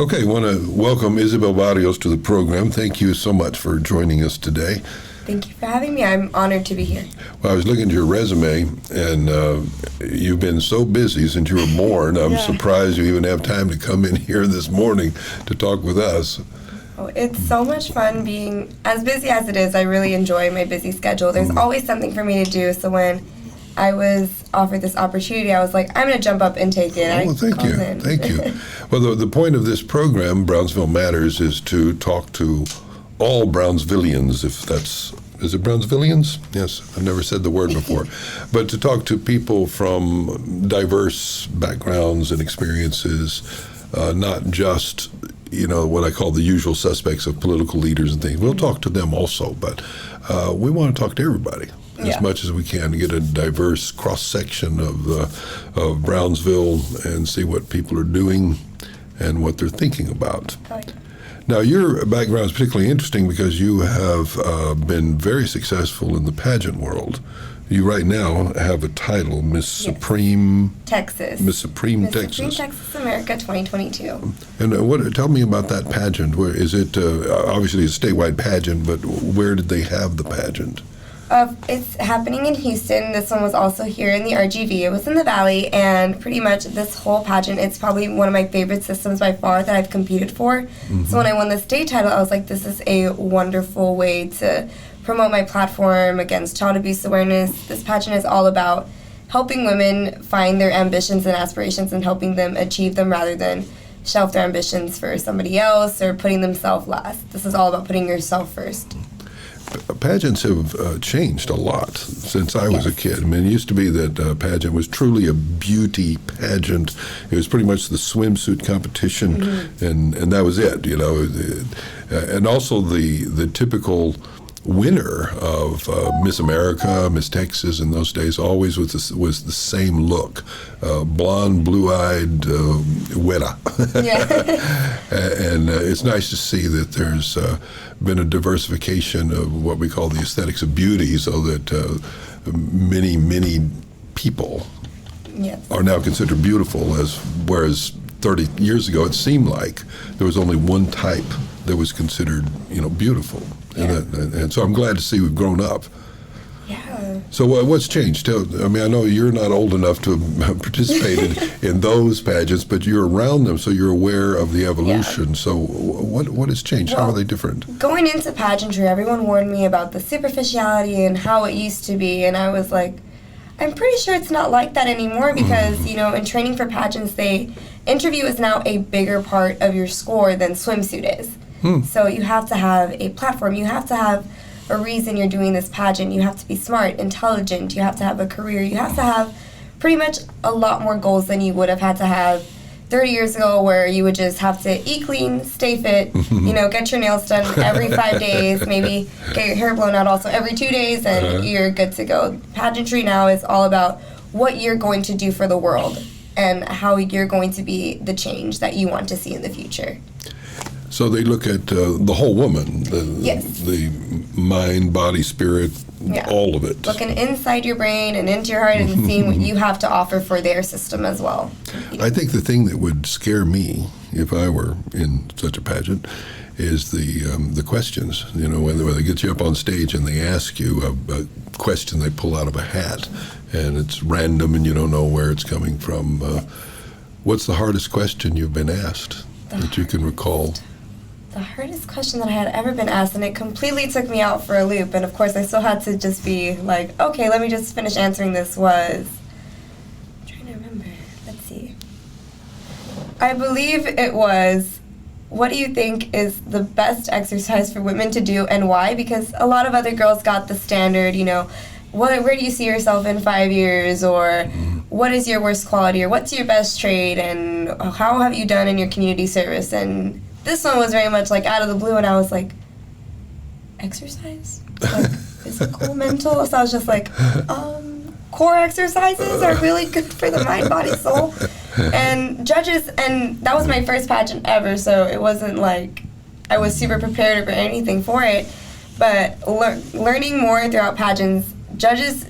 Okay, I want to welcome Isabella Barrios to the program. Thank you so much for joining us today. Thank you for having me. I'm honored to be here. Well, I was looking at your resume, and you've been so busy since you were born. I'm surprised you even have time to come in here this morning to talk with us. Oh, it's so much fun being as busy as it is. I really enjoy my busy schedule. There's always something for me to do. So when I was offered this opportunity, I was like, I'm going to jump up and take it. Oh, well, thank you. Thank you. Well, the point of this program, Brownsville Matters, is to talk to all Brownsvillians, if that's, is it Brownsvillians? Yes, I've never said the word before. But to talk to people from diverse backgrounds and experiences, not just, what I call the usual suspects of political leaders and things. We'll talk to them also, but we want to talk to everybody as much as we can to get a diverse cross-section of Brownsville and see what people are doing and what they're thinking about. Now, your background is particularly interesting because you have been very successful in the pageant world. You right now have a title, Miss Supreme Texas. Miss Supreme Texas. Supreme Texas America 2022. And tell me about that pageant. Where is it? Obviously, it's a statewide pageant, but where did they have the pageant? It's happening in Houston. This one was also here in the RGV. It was in the Valley, and pretty much this whole pageant, it's probably one of my favorite systems by far that I've competed for. So when I won the state title, I was like, this is a wonderful way to promote my platform against child abuse awareness. This pageant is all about helping women find their ambitions and aspirations and helping them achieve them rather than shelf their ambitions for somebody else or putting themselves last. This is all about putting yourself first. Pageants have changed a lot since I was a kid. I mean, it used to be that pageant was truly a beauty pageant. It was pretty much the swimsuit competition, and that was it, and also the typical winner of Miss America, Miss Texas in those days always was the same look, blonde, blue-eyed, güera. And it's nice to see that there's been a diversification of what we call the aesthetics of beauty, so that many people are now considered beautiful, whereas 30 years ago it seemed like there was only one type that was considered beautiful. And so I'm glad to see we've grown up. Yeah. So what's changed? I know you're not old enough to have participated in those pageants, but you're around them, so you're aware of the evolution. Yeah. So what has changed? How are they different? Going into pageantry, everyone warned me about the superficiality and how it used to be, and I was like, I'm pretty sure it's not like that anymore because, in training for pageants, interview is now a bigger part of your score than swimsuit is. So you have to have a platform. You have to have a reason you're doing this pageant. You have to be smart, intelligent. You have to have a career. You have to have pretty much a lot more goals than you would have had to have 30 years ago, where you would just have to eat clean, stay fit, get your nails done every 5 days, maybe get your hair blown out also every 2 days, and you're good to go. Pageantry now is all about what you're going to do for the world and how you're going to be the change that you want to see in the future. So they look at the whole woman, the mind, body, spirit, all of it. Looking inside your brain and into your heart and seeing what you have to offer for their system as well. I think the thing that would scare me if I were in such a pageant is the questions. When they get you up on stage and they ask you a question they pull out of a hat, and it's random and you don't know where it's coming from. What's the hardest question you've been asked that you can recall? The hardest question that I had ever been asked, and it completely took me out for a loop, and of course I still had to just be like, okay, let me just finish answering this, was, I'm trying to remember, let's see. I believe it was, what do you think is the best exercise for women to do and why? Because a lot of other girls got the standard, where do you see yourself in 5 years, or what is your worst quality, or what's your best trade, and how have you done in your community service? And this one was very much like out of the blue, and I was like, exercise? Like physical, mental? So I was just like, core exercises are really good for the mind, body, soul. And judges, and that was my first pageant ever, so it wasn't like I was super prepared or anything for it. But learning more throughout pageants, judges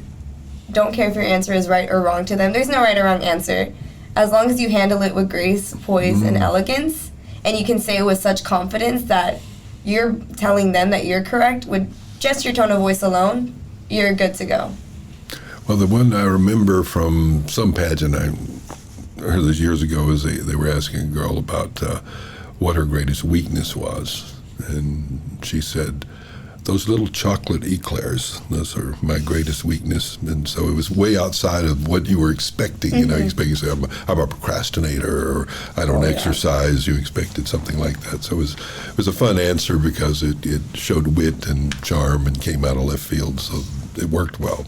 don't care if your answer is right or wrong to them. There's no right or wrong answer. As long as you handle it with grace, poise, and elegance, and you can say it with such confidence that you're telling them that you're correct with just your tone of voice alone, you're good to go. Well, the one I remember from some pageant, I heard this years ago, is they were asking a girl about what her greatest weakness was. And she said, those little chocolate eclairs, those are my greatest weakness. And so it was way outside of what you were expecting. You know, you expected to say, I'm a procrastinator, or I don't exercise. You expected something like that. So it was a fun answer because it showed wit and charm and came out of left field. So it worked well.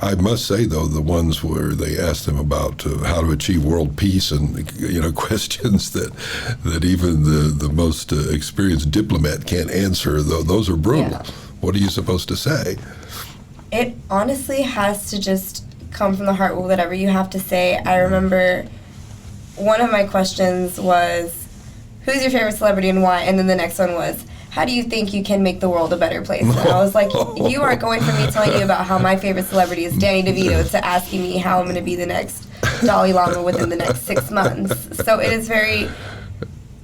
I must say, though, the ones where they asked them about how to achieve world peace and, questions that even the most experienced diplomat can't answer, those are brutal. Yeah. What are you supposed to say? It honestly has to just come from the heart with whatever you have to say. I remember one of my questions was, who's your favorite celebrity and why? And then the next one was, how do you think you can make the world a better place? And I was like, you are going from me telling you about how my favorite celebrity is Danny DeVito to asking me how I'm going to be the next Dalai Lama within the next 6 months. So it is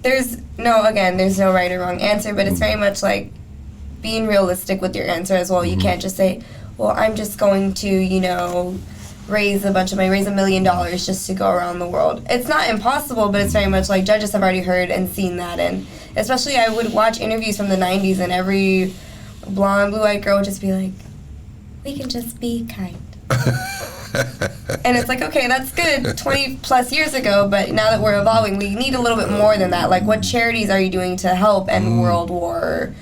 there's no right or wrong answer, but it's very much like being realistic with your answer as well. You can't just say, well, I'm just going to, raise $1 million just to go around the world. It's not impossible, but it's very much like judges have already heard and seen that. And especially I would watch interviews from the 90s and every blonde, blue-eyed girl would just be like, we can just be kind. And it's like, okay, that's good 20 plus years ago, but now that we're evolving, we need a little bit more than that. Like, what charities are you doing to help end world war?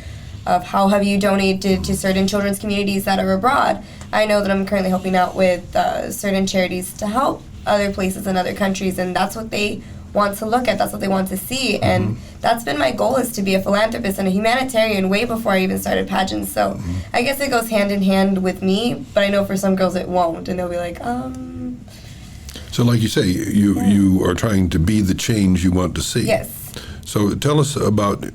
Of how have you donated to certain children's communities that are abroad? I know that I'm currently helping out with certain charities to help other places in other countries, and that's what they want to look at, that's what they want to see, and that's been my goal, is to be a philanthropist and a humanitarian way before I even started pageants. So I guess it goes hand in hand with me, but I know for some girls it won't, and they'll be like, So like you say, you are trying to be the change you want to see. Yes. So tell us about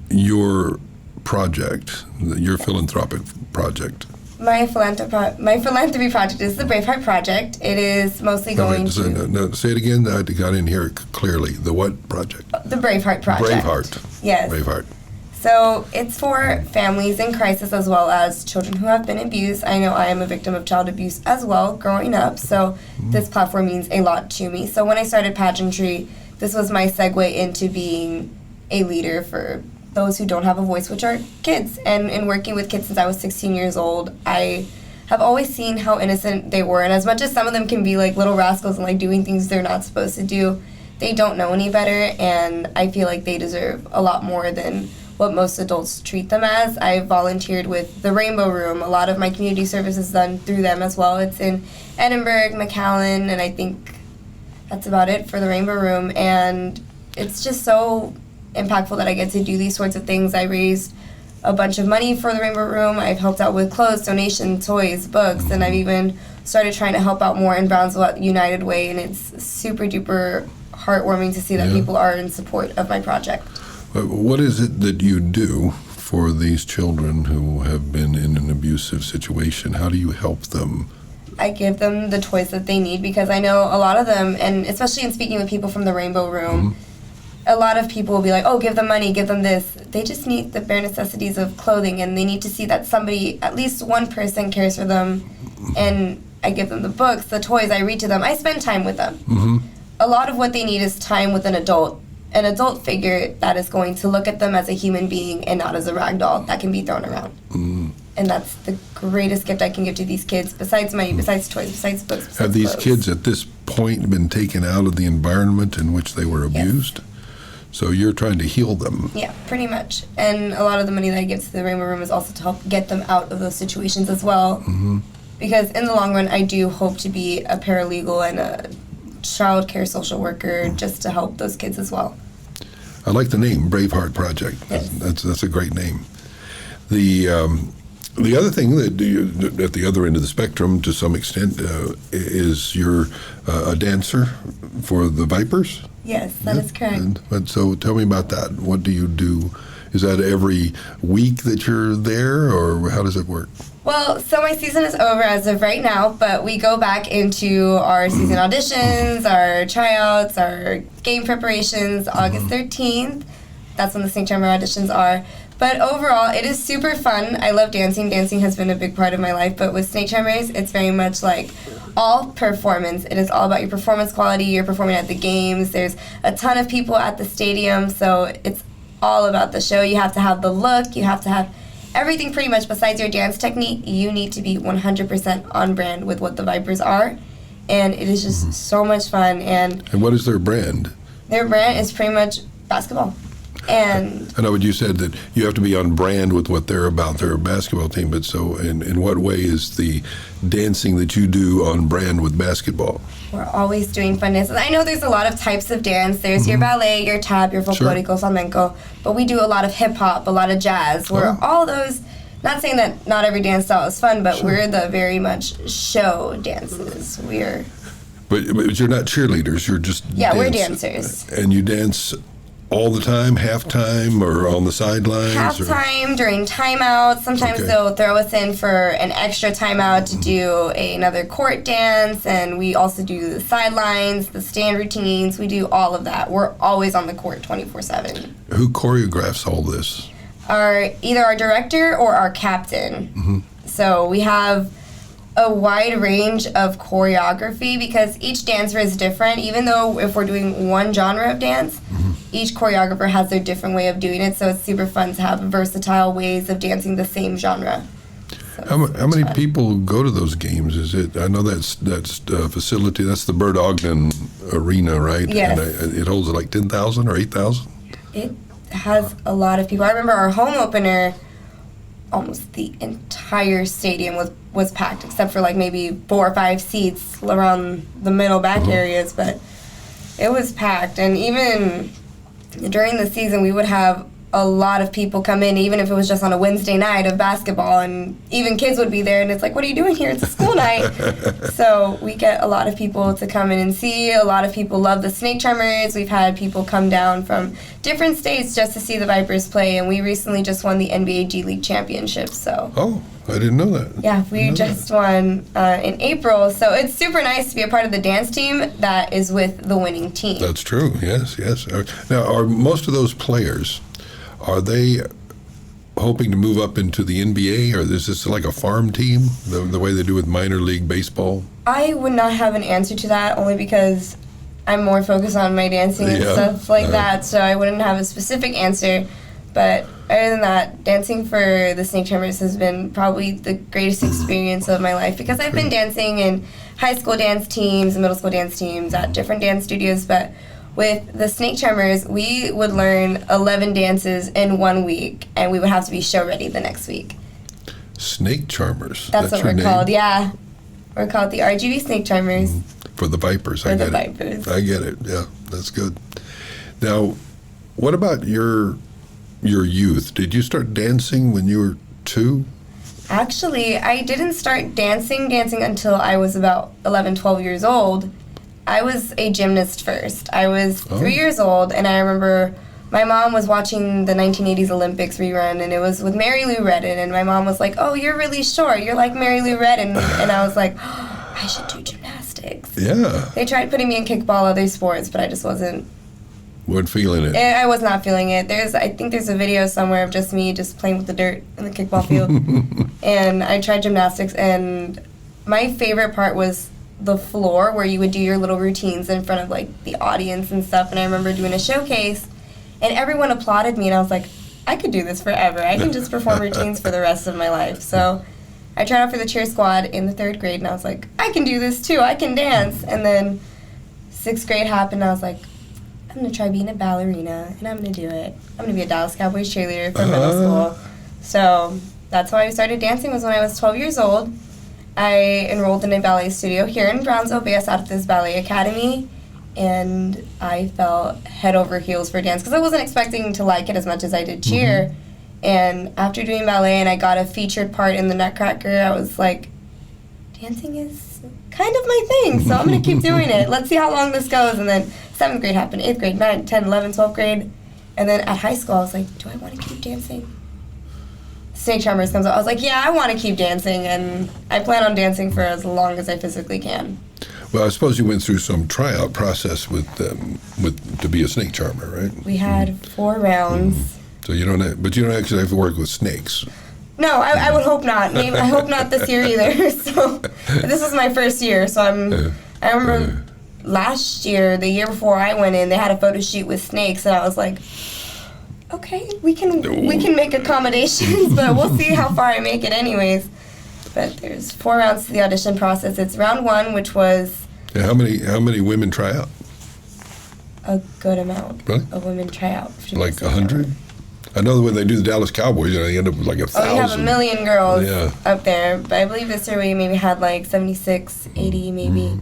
your project, your philanthropic project. My philanthropy project is the Braveheart Project. It is mostly going to... No, say it again. I didn't hear it clearly. The what project? The Braveheart Project. Braveheart. Yes. Braveheart. So it's for families in crisis as well as children who have been abused. I know I am a victim of child abuse as well growing up, so this platform means a lot to me. So when I started pageantry, this was my segue into being a leader for those who don't have a voice, which are kids. And in working with kids since I was 16 years old, I have always seen how innocent they were. And as much as some of them can be like little rascals and like doing things they're not supposed to do, they don't know any better. And I feel like they deserve a lot more than what most adults treat them as. I volunteered with the Rainbow Room. A lot of my community service is done through them as well. It's in Edinburgh, McAllen, and I think that's about it for the Rainbow Room. And it's just so impactful that I get to do these sorts of things. I raised a bunch of money for the Rainbow Room. I've helped out with clothes, donations, toys, books, and I've even started trying to help out more in Brownsville United Way, and it's super duper heartwarming to see that people are in support of my project. What is it that you do for these children who have been in an abusive situation? How do you help them? I give them the toys that they need, because I know a lot of them, and especially in speaking with people from the Rainbow Room, a lot of people will be like, oh, give them money, give them this. They just need the bare necessities of clothing, and they need to see that somebody, at least one person, cares for them. And I give them the books, the toys, I read to them. I spend time with them. A lot of what they need is time with an adult figure that is going to look at them as a human being and not as a rag doll that can be thrown around. And that's the greatest gift I can give to these kids, besides money, besides toys, besides books, besides Have these clothes. kids at this point been taken out of the environment in which they were abused? Yes. So you're trying to heal them. Yeah, pretty much. And a lot of the money that I give to the Rainbow Room is also to help get them out of those situations as well. Because in the long run, I do hope to be a paralegal and a child care social worker just to help those kids as well. I like the name, Braveheart Project. Yes. That's a great name. The other thing that you, at the other end of the spectrum, to some extent, is you're a dancer for the Vipers? Yes, that is correct. And so tell me about that. What do you do? Is that every week that you're there, or how does it work? Well, so my season is over as of right now, but we go back into our season auditions, our tryouts, our game preparations, August 13th. That's when the Snake Charmer auditions are. But overall, it is super fun. I love dancing. Dancing has been a big part of my life, but with Snake Charmers, it's very much like all performance. It is all about your performance quality. You're performing at the games. There's a ton of people at the stadium, so it's all about the show. You have to have the look. You have to have everything pretty much besides your dance technique. You need to be 100% on brand with what the Vipers are, and it is just so much fun. And what is their brand? Their brand is pretty much basketball. And I know, but you said that you have to be on brand with what they're about. They're a basketball team, but so in what way is the dancing that you do on brand with basketball? We're always doing fun dances. I know there's a lot of types of dance. There's your ballet, your tap, your folklorico, flamenco, but we do a lot of hip-hop, a lot of jazz. We're all those, not saying that not every dance style is fun, but we're the very much show dances. But you're not cheerleaders, you're just we're dancers. And you dance all the time, halftime, or on the sidelines? Halftime, during timeouts. Sometimes they'll throw us in for an extra timeout to do another court dance, and we also do the sidelines, the stand routines. We do all of that. We're always on the court 24/7. Who choreographs all this? Either our director or our captain. So we have a wide range of choreography because each dancer is different. Even though if we're doing one genre of dance, each choreographer has their different way of doing it, so it's super fun to have versatile ways of dancing the same genre. So how many people go to those games? Is it? I know that's facility. That's the Bert Ogden Arena, right? Yes. And it holds like 10,000 or 8,000. It has a lot of people. I remember our home opener. Almost the entire stadium was packed, except for like maybe 4 or 5 seats around the middle back areas, but it was packed. And even during the season, we would have a lot of people come in, even if it was just on a Wednesday night of basketball, and even kids would be there, and it's like, what are you doing here? It's a school night. So we get a lot of people to come in and see. A lot of people love the Snake Charmers. We've had people come down from different states just to see the Vipers play, and we recently just won the NBA G League championship. So I didn't know that. Yeah, we just won in April, so it's super nice to be a part of the dance team that is with the winning team. That's true, yes. Now, are most of those players, are they hoping to move up into the NBA, or is this like a farm team, the way they do with minor league baseball? I would not have an answer to that, only because I'm more focused on my dancing and stuff like that, so I wouldn't have a specific answer. But other than that, dancing for the Snake Charmers has been probably the greatest experience of my life, because I've been dancing in high school dance teams and middle school dance teams at different dance studios, but with the Snake Charmers, we would learn 11 dances in 1 week, and we would have to be show ready the next week. Snake Charmers? That's what we're called, yeah. We're called the RGV Snake Charmers. For the Vipers, I get it. I get it, yeah, that's good. Now, what about your youth? Did you start dancing when you were 2? Actually, I didn't start dancing until I was about 11, 12 years old. I was a gymnast first. I was 3 years old, and I remember my mom was watching the 1980s Olympics rerun, and it was with Mary Lou Retton, and my mom was like, "Oh, you're really short. You're like Mary Lou Retton." And I was like, "Oh, I should do gymnastics." Yeah. They tried putting me in kickball, other sports, but I just wasn't feeling it. I was not feeling it. I think there's a video somewhere of just me just playing with the dirt in the kickball field. And I tried gymnastics, and my favorite part was the floor, where you would do your little routines in front of like the audience and stuff. And I remember doing a showcase, and everyone applauded me, and I was like, I could do this forever. I can just perform routines for the rest of my life. So I tried out for the cheer squad in the 3rd grade, and I was like, I can do this too. I can dance. And then 6th grade happened, and I was like, I'm going to try being a ballerina, and I'm going to do it. I'm going to be a Dallas Cowboys cheerleader for middle school. So that's how I started dancing, was when I was 12 years old. I enrolled in a ballet studio here in Brownsville, based out of this ballet academy, and I fell head over heels for dance, because I wasn't expecting to like it as much as I did cheer. And after doing ballet and I got a featured part in the Nutcracker, I was like, dancing is kind of my thing, so I'm going to keep doing it. Let's see how long this goes. And then 7th grade happened, 8th grade, 9th, 10th, 11th, 12th grade. And then at high school, I was like, do I want to keep dancing? snake charmers comes up, I was like, yeah, I want to keep dancing, and I plan on dancing for as long as I physically can. Well, I suppose you went through some tryout process with to be a snake charmer, right? We had 4 rounds. So you don't actually have to work with snakes. No, I would hope not. Maybe, I hope not this year either. So this was my first year, so I remember last year, the year before I went in, they had a photo shoot with snakes, and I was like, okay, we can make accommodations, but we'll see how far I make it anyways. But there's 4 rounds to the audition process. It's round 1, which was how many women try out? a good amount Really? of women try out. Like 100? I know that when they do the Dallas Cowboys, they end up with like 1,000. Oh, you have 1 million girls Yeah. up there, but I believe this year we maybe had like 76, 80 maybe.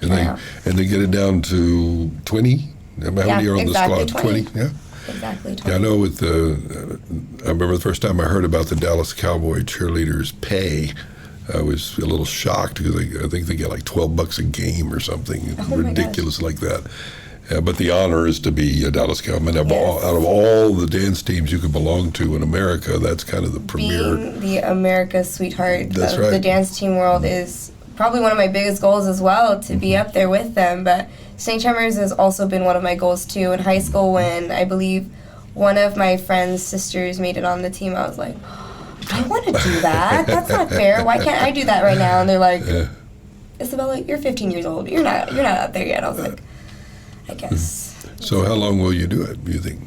And they get it down to 20? How many are on exactly, the squad? 20? Yeah. Exactly, 20. Yeah, I know with I remember the first time I heard about the Dallas Cowboy cheerleaders' pay, I was a little shocked because I think they get like $12 a game or something ridiculous like that. But the honor is to be a Dallas Cowboy. Out of all the dance teams you could belong to in America, that's kind of the premier. Being the America's sweetheart of That's right. the dance team world is probably one of my biggest goals as well, to be up there with them. But snake charmers has also been one of my goals too. In high school, when I believe one of my friend's sisters made it on the team, I was like, I want to do that. That's not fair. Why can't I do that right now? And they're like, Isabella, you're 15 years old. You're not out there yet. I was like, I guess. So how long will you do it, do you think?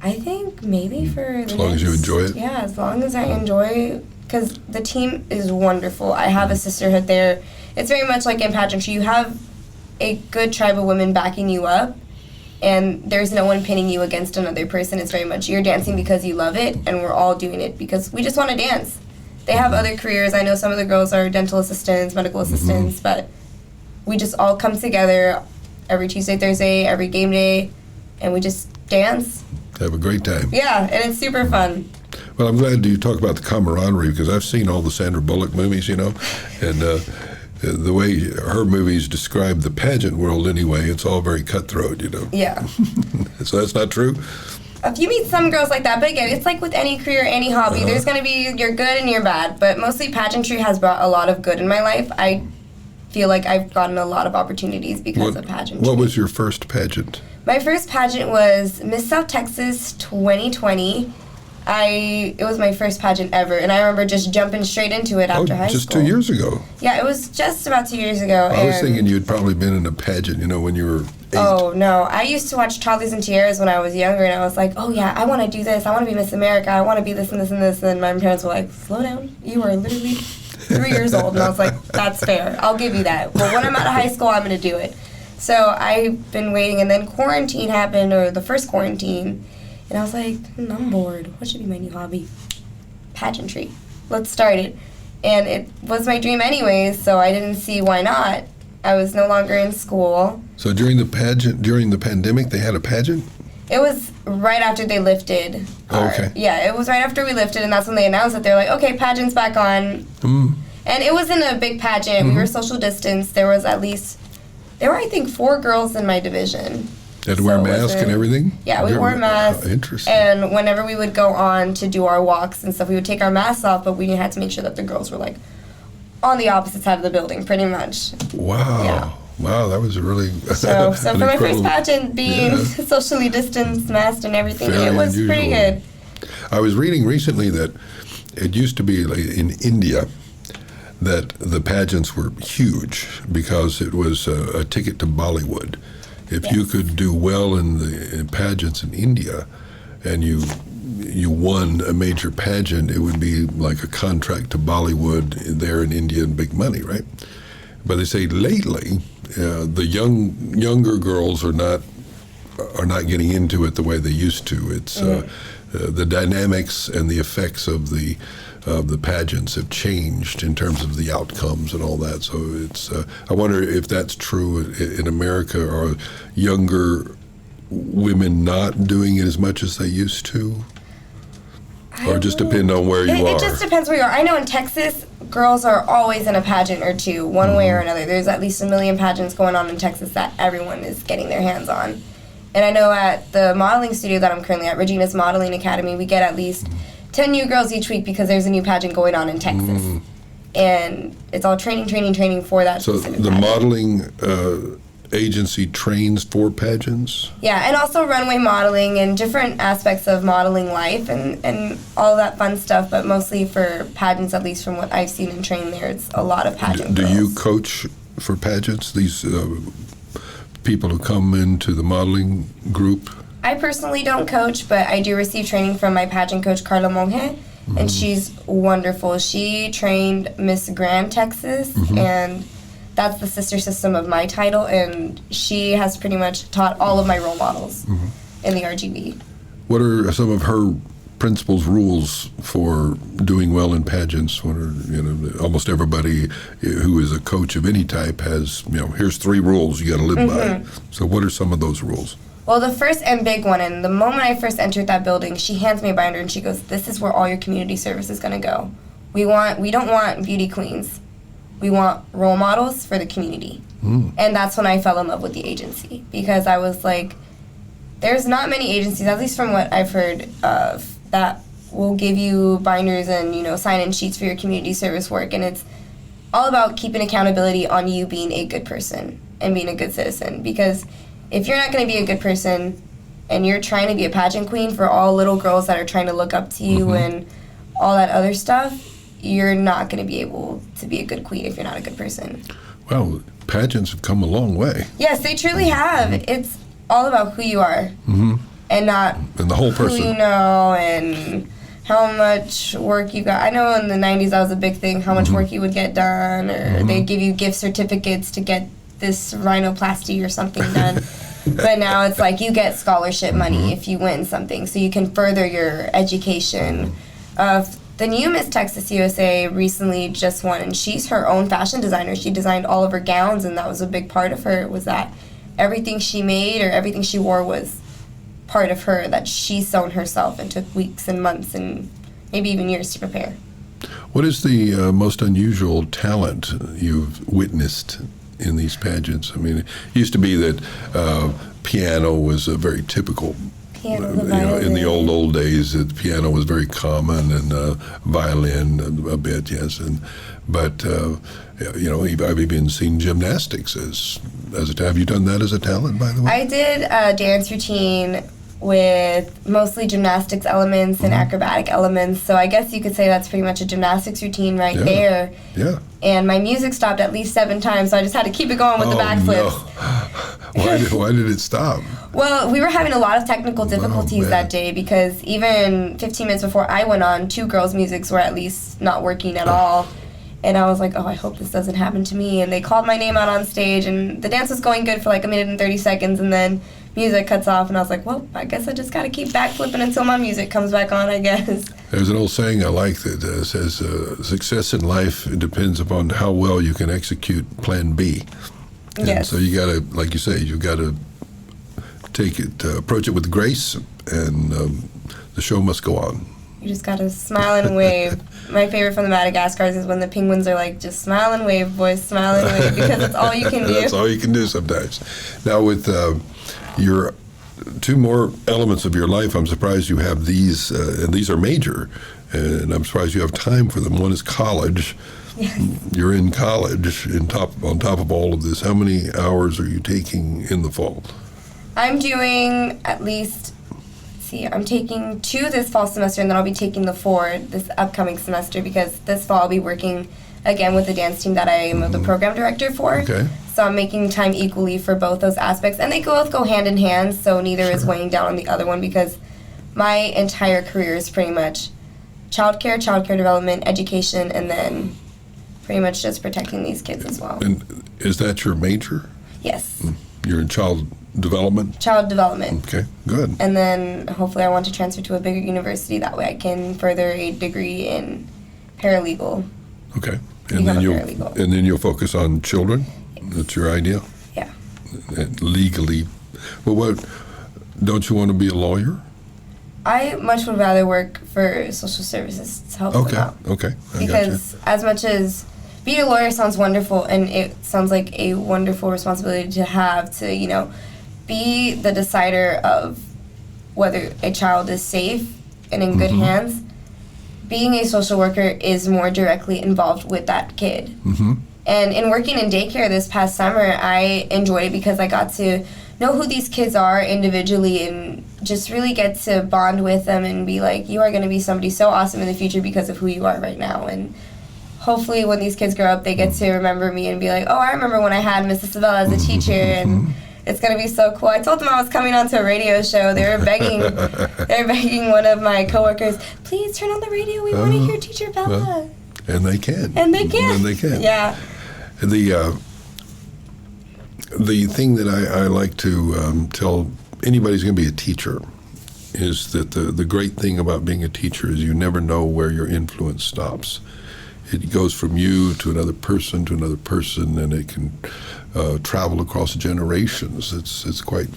I think maybe for as long as you enjoy it? Yeah, as long as I enjoy, because the team is wonderful. I have a sisterhood there. It's very much like in pageantry. You have a good tribe of women backing you up, and there's no one pinning you against another person. It's very much you're dancing because you love it, and we're all doing it because we just want to dance. They have other careers. I know some of the girls are dental assistants, medical assistants, but we just all come together every Tuesday, Thursday, every game day, and we just dance. Have a great time. Yeah, and it's super fun. Well, I'm glad you talk about the camaraderie because I've seen all the Sandra Bullock movies, and the way her movies describe the pageant world anyway, it's all very cutthroat, Yeah. So that's not true? You meet some girls like that, but again, it's like with any career, any hobby. There's going to be your good and your bad, but mostly pageantry has brought a lot of good in my life. I feel like I've gotten a lot of opportunities because of pageantry. What was your first pageant? My first pageant was Miss South Texas 2020. It was my first pageant ever, and I remember just jumping straight into it after high school. Just 2 years ago. Yeah, it was just about 2 years ago. I was thinking you'd probably been in a pageant, when you were 8. Oh, no. I used to watch Toddlers and Tiaras when I was younger, and I was like, oh, yeah, I want to do this. I want to be Miss America. I want to be this and this and this. And my parents were like, slow down. You are literally 3 years old. And I was like, that's fair. I'll give you that. But when I'm out of high school, I'm going to do it. So I've been waiting, and then quarantine happened, or the first quarantine, and I was like, I'm bored. What should be my new hobby? Pageantry. Let's start it. And it was my dream anyways, so I didn't see why not. I was no longer in school. So during the pandemic, they had a pageant? It was right after they lifted. Okay. Yeah, it was right after we lifted, and that's when they announced that they're like, okay, pageant's back on. And it wasn't a big pageant. We were social distance. There were, I think, 4 girls in my division. They had to wear masks and everything? Yeah, we wore masks. Interesting. And whenever we would go on to do our walks and stuff, we would take our masks off, but we had to make sure that the girls were, on the opposite side of the building, pretty much. Wow. Yeah. Wow, that was really So for my first pageant, being socially distanced, masked, and everything, it was pretty good. I was reading recently that it used to be in India that the pageants were huge because it was a ticket to Bollywood. If you could do well in pageants in India and you won a major pageant, it would be like a contract to Bollywood there in India and big money, right? But they say lately the younger girls are not getting into it the way they used to. It's the dynamics and the effects of the pageants have changed in terms of the outcomes and all that. So it's I wonder if that's true in America. Are younger women not doing it as much as they used to? Or just depend on where you are? It just depends where you are. I know in Texas, girls are always in a pageant or two, one way or another. There's at least 1 million pageants going on in Texas that everyone is getting their hands on. And I know at the modeling studio that I'm currently at, Regina's Modeling Academy, we get at least 10 new girls each week because there's a new pageant going on in Texas. And it's all training for that So specific the pageant. modeling agency trains for pageants? Yeah, and also runway modeling and different aspects of modeling life and all that fun stuff, but mostly for pageants, at least from what I've seen and trained there, it's a lot of pageant Do girls. you coach for pageants, these people who come into the modeling group? I personally don't coach, but I do receive training from my pageant coach, Carla Monge, and she's wonderful. She trained Miss Grand Texas, and that's the sister system of my title, and she has pretty much taught all of my role models in the RGB. What are some of her principles, rules for doing well in pageants? What are, almost everybody who is a coach of any type has, here's 3 rules you got to live by. So what are some of those rules? Well, the first and big one, and the moment I first entered that building, she hands me a binder and she goes, "This is where all your community service is going to go. We don't want beauty queens. We want role models for the community." And that's when I fell in love with the agency, because I was like, there's not many agencies, at least from what I've heard of, that will give you binders and, sign-in sheets for your community service work. And it's all about keeping accountability on you being a good person and being a good citizen, because if you're not going to be a good person and you're trying to be a pageant queen for all little girls that are trying to look up to you and all that other stuff, you're not going to be able to be a good queen if you're not a good person. Well, pageants have come a long way. Yes, they truly have. It's all about who you are and not And the whole person. who you know and how much work you got. I know in the 90s that was a big thing, how much work you would get done, or they'd give you gift certificates to get this rhinoplasty or something done. But now it's like you get scholarship money if you win something, so you can further your education. The new Miss Texas USA recently just won, and she's her own fashion designer. She designed all of her gowns, and that was a big part of her, was that everything she made or everything she wore was part of her, that she sewn herself and took weeks and months and maybe even years to prepare. What is the most unusual talent you've witnessed in these pageants? I mean, it used to be that piano was a very typical. Piano, In the old days, the piano was very common, and violin a bit, yes. But I've even seen gymnastics as a talent. Have you done that as a talent, by the way? I did a dance routine with mostly gymnastics elements and acrobatic elements, so I guess you could say that's pretty much a gymnastics routine right there. Yeah. And my music stopped at least 7 times, so I just had to keep it going with the backflips. No. Why did it stop? Well, we were having a lot of technical difficulties that day, because even 15 minutes before I went on, 2 girls' musics were at least not working at all. And I was like, oh, I hope this doesn't happen to me. And they called my name out on stage, and the dance was going good for like a minute and 30 seconds, and then music cuts off, and I was like, well, I guess I just got to keep backflipping until my music comes back on, I guess. There's an old saying I like that says, success in life depends upon how well you can execute Plan B. And Yes. so you got to, like you say, you got to approach it with grace, and the show must go on. You just got to smile and wave. My favorite from the Madagascars is when the penguins are like, just smile and wave, boys, smile and wave, because it's all you can do. That's all you can do sometimes. Now, with your 2 more elements of your life, I'm surprised you have these, and these are major, and I'm surprised you have time for them. One is college. Yes. You're in college on top of all of this. How many hours are you taking in the fall? I'm doing at least, I'm taking 2 this fall semester, and then I'll be taking the 4 this upcoming semester, because this fall I'll be working again with the dance team that I am the program director for. Okay. So I'm making time equally for both those aspects, and they both go hand in hand, so neither is weighing down on the other one, because my entire career is pretty much childcare development, education, and then pretty much just protecting these kids as well. And is that your major? Yes. You're in child development? Child development. Okay, good. And then hopefully I want to transfer to a bigger university. That way I can further a degree in paralegal. Okay. Become a paralegal. And then you'll focus on children? That's your idea? Yeah. And legally. Well, don't you want to be a lawyer? I much would rather work for social services to help them out. Okay. Because as much as being a lawyer sounds wonderful, and it sounds like a wonderful responsibility to have to, be the decider of whether a child is safe and in good hands, being a social worker is more directly involved with that kid. Mm-hmm. And in working in daycare this past summer, I enjoyed it because I got to know who these kids are individually and just really get to bond with them and be like, you are going to be somebody so awesome in the future because of who you are right now. And hopefully when these kids grow up, they get to remember me and be like, oh, I remember when I had Miss Isabella as a teacher, and it's going to be so cool. I told them I was coming onto a radio show. They were begging one of my coworkers, please turn on the radio. We want to hear Teacher Bella. Well, and they can. And they can. And they can. Yeah. The thing that I like to tell anybody who's going to be a teacher is that the great thing about being a teacher is you never know where your influence stops. It goes from you to another person, and it can travel across generations. It's quite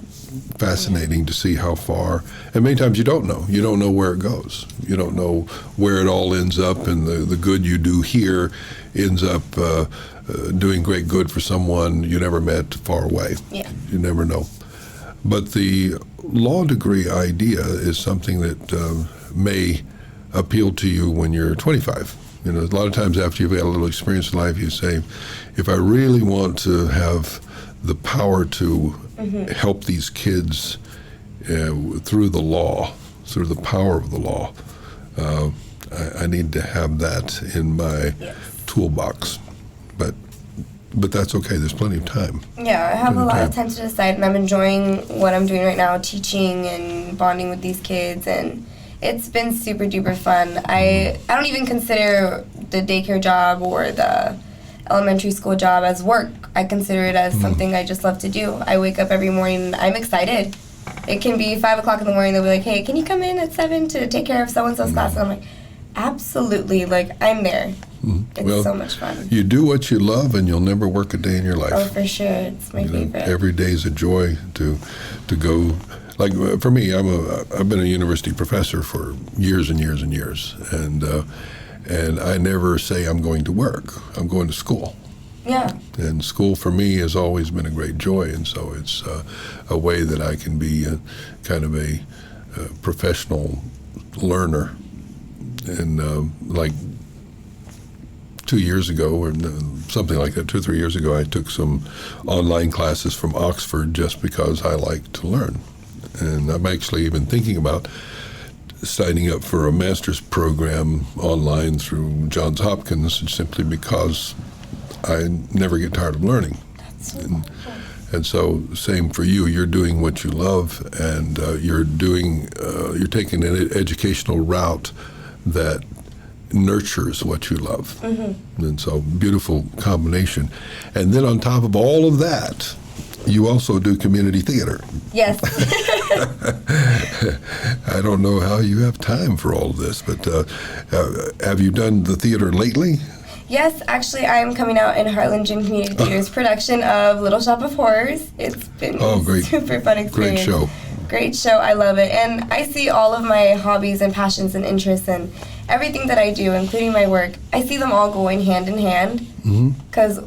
fascinating to see how far, and many times you don't know. You don't know where it goes. You don't know where it all ends up, and the good you do here ends up doing great good for someone you never met far away. Yeah. You never know. But the law degree idea is something that may appeal to you when you're 25. You know, a lot of times after you've got a little experience in life, you say, if I really want to have the power to help these kids through the law, through the power of the law, I need to have that in my toolbox. But that's okay. There's plenty of time. Yeah, I have a lot of time to decide, and I'm enjoying what I'm doing right now, teaching and bonding with these kids, and it's been super duper fun. I don't even consider the daycare job or the elementary school job as work. I consider it as something I just love to do. I wake up every morning and I'm excited. It can be 5 o'clock in the morning. They'll be like, hey, can you come in at 7 to take care of so-and-so's class? And I'm like, absolutely. Like, I'm there. It's so much fun. You do what you love, and you'll never work a day in your life. Oh, for sure. It's my favorite. Every day is a joy to go. Like for me, I've been a university professor for years and years and years, and I never say I'm going to work. I'm going to school. Yeah. And school for me has always been a great joy, and so it's a way that I can be kind of a professional learner. And like 2 years ago, or something like that, 2 or 3 years ago, I took some online classes from Oxford just because I like to learn. And I'm actually even thinking about signing up for a master's program online through Johns Hopkins simply because I never get tired of learning. That's so cool. And so, same for you. You're doing what you love, and you're taking an educational route that nurtures what you love. And so, beautiful combination. And then on top of all of that, you also do community theater. Yes. I don't know how you have time for all of this, but have you done the theater lately? Yes, actually, I'm coming out in Harlingen Community Theater's production of Little Shop of Horrors. It's been a super fun experience. Great show. Great show. I love it. And I see all of my hobbies and passions and interests and everything that I do, including my work, I see them all going hand in hand because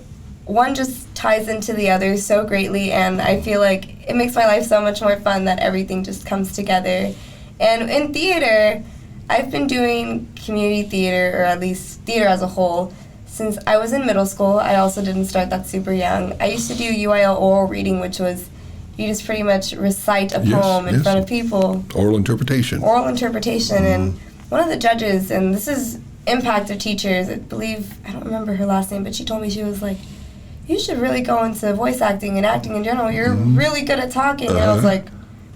one just ties into the other so greatly, and I feel like it makes my life so much more fun that everything just comes together. And in theater, I've been doing community theater, or at least theater as a whole, since I was in middle school. I also didn't start that super young. I used to do UIL oral reading, which was you just pretty much recite a poem in front of people. Oral interpretation. And one of the judges, and this is Impact of Teachers, I believe, I don't remember her last name, but she told me, she was like, you should really go into voice acting and acting in general. You're really good at talking. And I was like,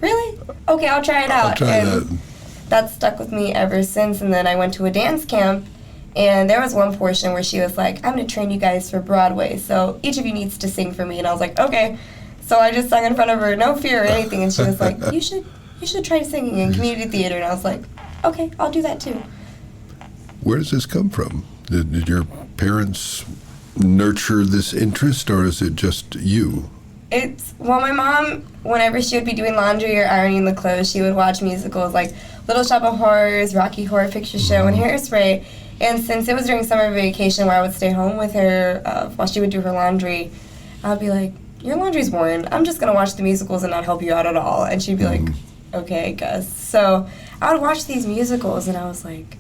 really? Okay, I'll try it out. I'll try that. That stuck with me ever since. And then I went to a dance camp, and there was one portion where she was like, I'm going to train you guys for Broadway, so each of you needs to sing for me. And I was like, okay. So I just sung in front of her, no fear or anything. And she was like, you should try singing in community theater. And I was like, okay, I'll do that too. Where does this come from? Did your parents nurture this interest, or is it just you? Well, my mom, whenever she would be doing laundry or ironing the clothes, she would watch musicals like Little Shop of Horrors, Rocky Horror Picture Show, and Hairspray. And since it was during summer vacation where I would stay home with her while she would do her laundry, I'd be like, your laundry's boring. I'm just going to watch the musicals and not help you out at all. And she'd be like, okay, I guess. So I would watch these musicals, and I was like,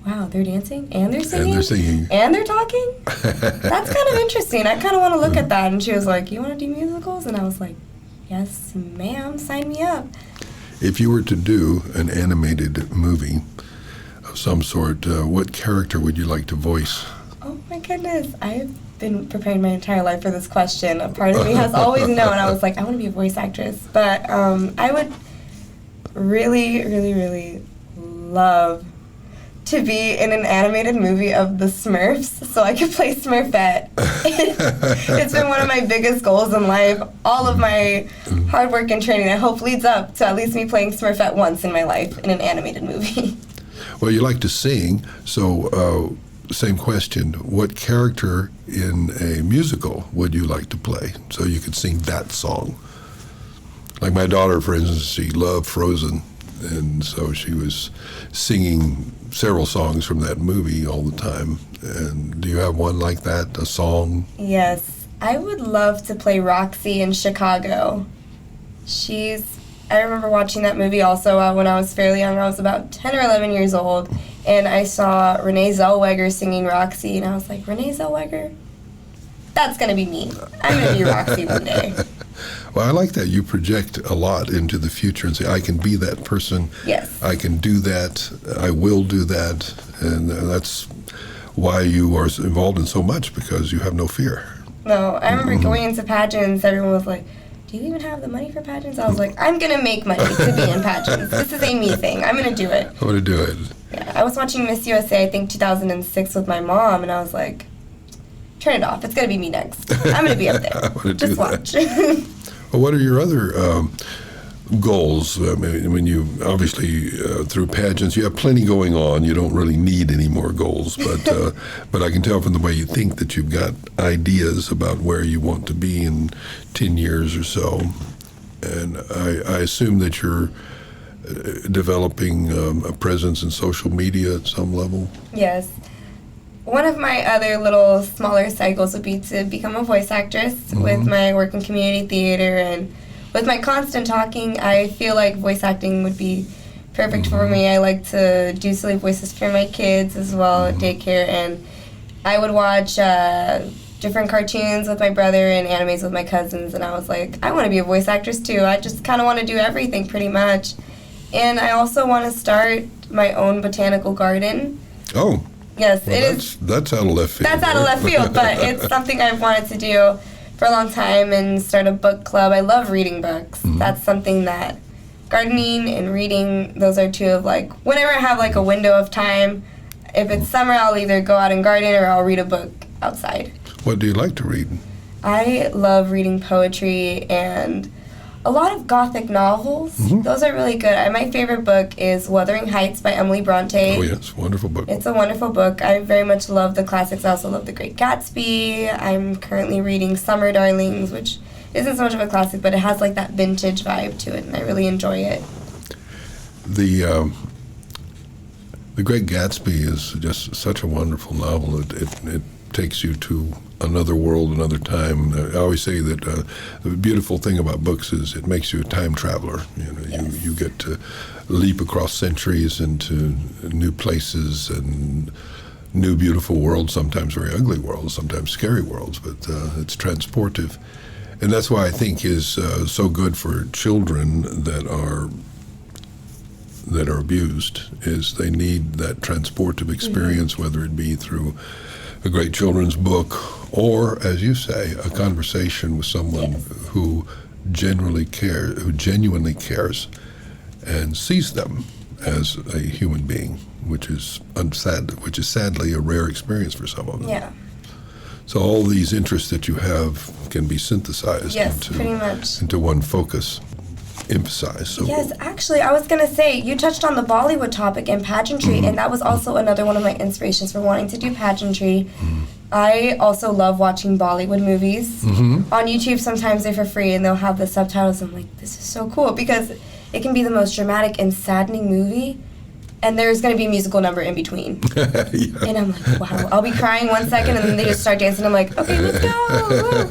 wow, they're dancing and they're singing? And they're singing. And they're talking? That's kind of interesting. I kind of want to look at that. And she was like, you want to do musicals? And I was like, yes, ma'am, sign me up. If you were to do an animated movie of some sort, what character would you like to voice? Oh my goodness. I've been preparing my entire life for this question. A part of me has always known. I was like, I want to be a voice actress. But I would really, really, really love to be in an animated movie of the Smurfs so I could play Smurfette. It's been one of my biggest goals in life. All of my hard work and training I hope leads up to at least me playing Smurfette once in my life in an animated movie. Well, you like to sing, so same question. What character in a musical would you like to play so you could sing that song? Like my daughter, for instance, she loved Frozen, and so she was singing several songs from that movie all the time. And do you have one like that, a song? Yes. I would love to play Roxy in Chicago. I remember watching that movie also when I was fairly young. I was about 10 or 11 years old, and I saw Renee Zellweger singing Roxy, and I was like, Renee Zellweger? That's going to be me. I'm going to be Roxy one day. Well, I like that. You project a lot into the future and say, I can be that person. Yes. I can do that. I will do that. And that's why you are involved in so much, because you have no fear. No, I remember going into pageants, everyone was like, do you even have the money for pageants? I was like, I'm going to make money to be in pageants. This is a me thing. I'm going to do it. I'm going to do it. Yeah, I was watching Miss USA, I think 2006 with my mom, and I was like, turn it off. It's going to be me next. I'm going to be up there. Just watch. Well, what are your other goals? I mean, you obviously, through pageants, you have plenty going on. You don't really need any more goals, but I can tell from the way you think that you've got ideas about where you want to be in 10 years or so. And I assume that you're developing a presence in social media at some level. Yes. One of my other little smaller cycles would be to become a voice actress with my work in community theater, and with my constant talking, I feel like voice acting would be perfect for me. I like to do silly voices for my kids as well at daycare, and I would watch different cartoons with my brother and animes with my cousins, and I was like, I want to be a voice actress too. I just kind of want to do everything pretty much. And I also want to start my own botanical garden. Oh. Yes, well, it is. That's out of left field. That's out of left field, but it's something I've wanted to do for a long time, and start a book club. I love reading books. That's something that gardening and reading, those are two of like, whenever I have like a window of time, if it's summer, I'll either go out and garden or I'll read a book outside. What do you like to read? I love reading poetry and a lot of Gothic novels. Those are really good. My favorite book is Wuthering Heights by Emily Bronte. Oh, yes, wonderful book. It's a wonderful book. I very much love the classics. I also love The Great Gatsby. I'm currently reading Summer Darlings, which isn't so much of a classic, but it has like that vintage vibe to it, and I really enjoy it. The Great Gatsby is just such a wonderful novel. It takes you to another world, another time. I always say that the beautiful thing about books is it makes you a time traveler. You know, Yes. you get to leap across centuries into new places and new beautiful worlds, sometimes very ugly worlds, sometimes scary worlds, but it's transportive. And that's why I think is so good for children that are abused, is they need that transportive experience, whether it be through a great children's book or, as you say, a conversation with someone who genuinely cares and sees them as a human being, which is sadly a rare experience for some of them. Yeah. So all these interests that you have can be synthesized pretty much. into one focus, emphasized. So Yes, actually, I was going to say, you touched on the Bollywood topic and pageantry, and that was also another one of my inspirations for wanting to do pageantry. I also love watching Bollywood movies. On YouTube, sometimes they're for free, and they'll have the subtitles. I'm like, this is so cool, because it can be the most dramatic and saddening movie, and there's going to be a musical number in between. yeah. And I'm like, wow, I'll be crying 1 second, and then they just start dancing. I'm like, okay, let's go.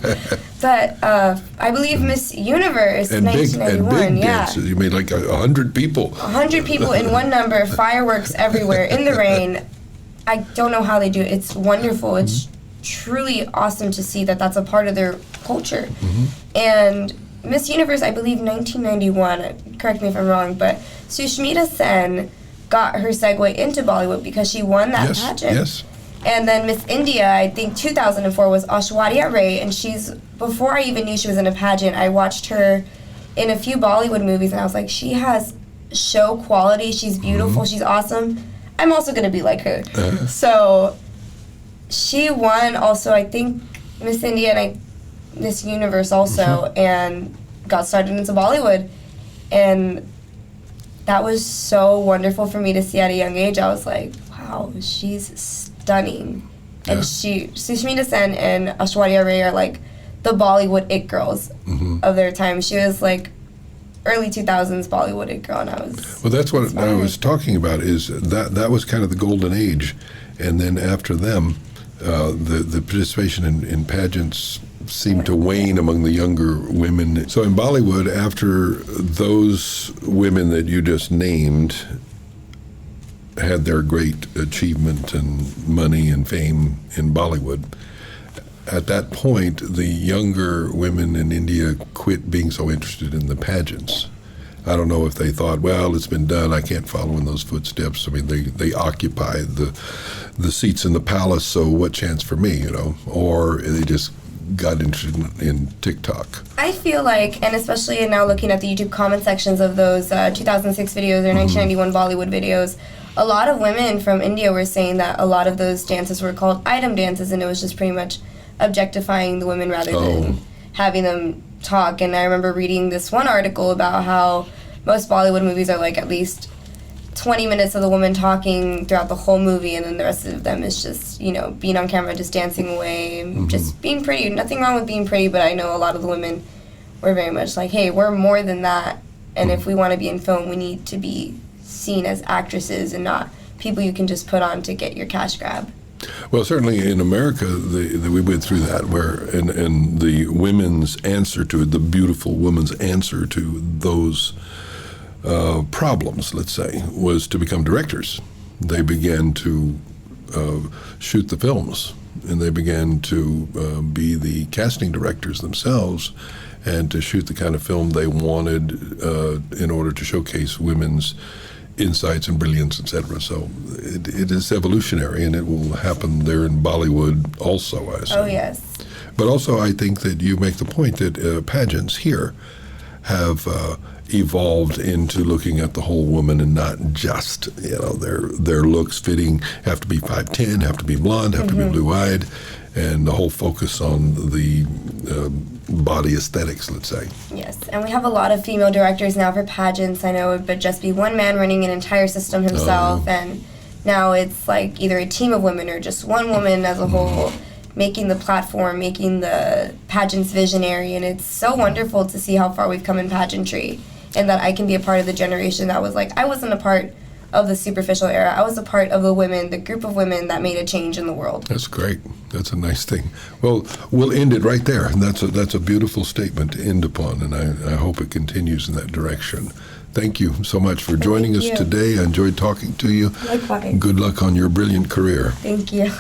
But I believe Miss Universe, And big 1991, dances. You made like 100 people. 100 people in one number, fireworks everywhere, in the rain. I don't know how they do it. It's wonderful. It's truly awesome to see that that's a part of their culture. And Miss Universe, I believe 1991, correct me if I'm wrong, but Sushmita Sen got her segue into Bollywood because she won that pageant. Yes. And then Miss India, I think 2004, was Aishwarya Rai, and before I even knew she was in a pageant, I watched her in a few Bollywood movies, and I was like, she has show quality, she's beautiful, she's awesome. I'm also going to be like her. So she won also, I think, Miss India and Miss Universe also, and got started into Bollywood. And that was so wonderful for me to see at a young age. I was like, wow, she's stunning. And Sushmita Sen and Aishwarya Rai are like the Bollywood it girls of their time. She was like early 2000s Bollywood it girl, and I was that's what inspired. I was talking about, is that was kind of the golden age. And then after them, the participation in pageants seemed to wane among the younger women. So in Bollywood, after those women that you just named had their great achievement and money and fame in Bollywood, at that point, the younger women in India quit being so interested in the pageants. I don't know if they thought, well, it's been done, I can't follow in those footsteps. I mean, they occupied the seats in the palace, so what chance for me, you know? Or they just got interested in TikTok. I feel like, and especially now looking at the YouTube comment sections of those 2006 videos or 1991 Bollywood videos, a lot of women from India were saying that a lot of those dances were called item dances, and it was just pretty much objectifying the women rather than having them talk. And I remember reading this one article about how most Bollywood movies are like at least 20 minutes of the woman talking throughout the whole movie, and then the rest of them is just, you know, being on camera, just dancing away, and just being pretty. Nothing wrong with being pretty, but I know a lot of the women were very much like, hey, we're more than that, and if we want to be in film, we need to be seen as actresses and not people you can just put on to get your cash grab. Well, certainly in America, we went through that, where and the women's answer to it, the beautiful woman's answer to those problems, let's say, was to become directors. They began to shoot the films, and they began to be the casting directors themselves, and to shoot the kind of film they wanted in order to showcase women's insights and brilliance, etc. So it is evolutionary, and it will happen there in Bollywood also, I assume. Oh, yes. But also, I think that you make the point that pageants here have evolved into looking at the whole woman and not just, you know, their looks fitting, have to be 5'10", have to be blonde, have to be blue-eyed, and the whole focus on the body aesthetics, let's say. Yes, and we have a lot of female directors now for pageants. I know it would just be one man running an entire system himself, and now it's like either a team of women or just one woman as a whole making the platform, making the pageants visionary, and it's so wonderful to see how far we've come in pageantry, and that I can be a part of the generation that was like, I wasn't a part of the superficial era. I was a part of the group of women that made a change in the world. That's great. That's a nice thing. Well, we'll end it right there. And that's a beautiful statement to end upon, and I hope it continues in that direction. Thank you so much for joining us today. I enjoyed talking to you. Likewise. Good luck on your brilliant career. Thank you.